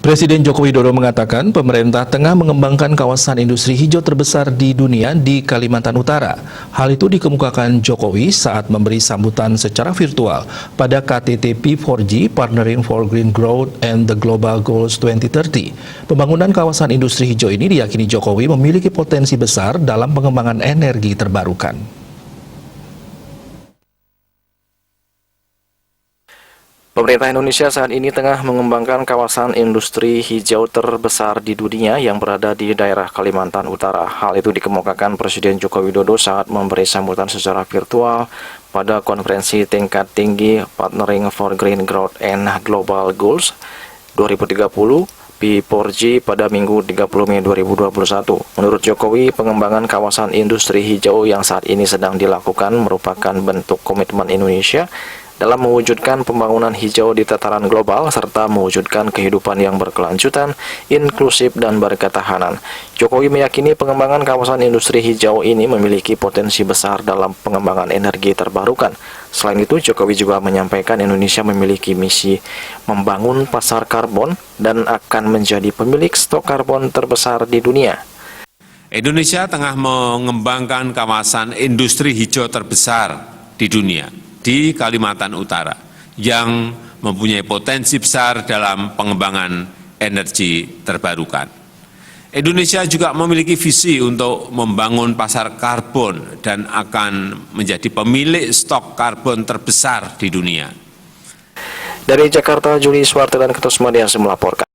Presiden Joko Widodo mengatakan pemerintah tengah mengembangkan kawasan industri hijau terbesar di dunia di Kalimantan Utara. Hal itu dikemukakan Jokowi saat memberi sambutan secara virtual pada KTT P4G Partnering for Green Growth and the Global Goals 2030. Pembangunan kawasan industri hijau ini diyakini Jokowi memiliki potensi besar dalam pengembangan energi terbarukan. Pemerintah Indonesia saat ini tengah mengembangkan kawasan industri hijau terbesar di dunia yang berada di daerah Kalimantan Utara. Hal itu dikemukakan Presiden Joko Widodo saat memberi sambutan secara virtual pada konferensi tingkat tinggi Partnering for Green Growth and Global Goals 2030 P4G pada Minggu 30 Mei 2021. Menurut Jokowi, pengembangan kawasan industri hijau yang saat ini sedang dilakukan merupakan bentuk komitmen Indonesia dalam mewujudkan pembangunan hijau di tataran global serta mewujudkan kehidupan yang berkelanjutan, inklusif, dan berketahanan. Jokowi meyakini pengembangan kawasan industri hijau ini memiliki potensi besar dalam pengembangan energi terbarukan. Selain itu, Jokowi juga menyampaikan Indonesia memiliki misi membangun pasar karbon dan akan menjadi pemilik stok karbon terbesar di dunia. Indonesia tengah mengembangkan kawasan industri hijau terbesar di dunia di Kalimantan Utara yang mempunyai potensi besar dalam pengembangan energi terbarukan. Indonesia juga memiliki visi untuk membangun pasar karbon dan akan menjadi pemilik stok karbon terbesar di dunia. Dari Jakarta, Juli Suwarto dan Ketus Madias melaporkan.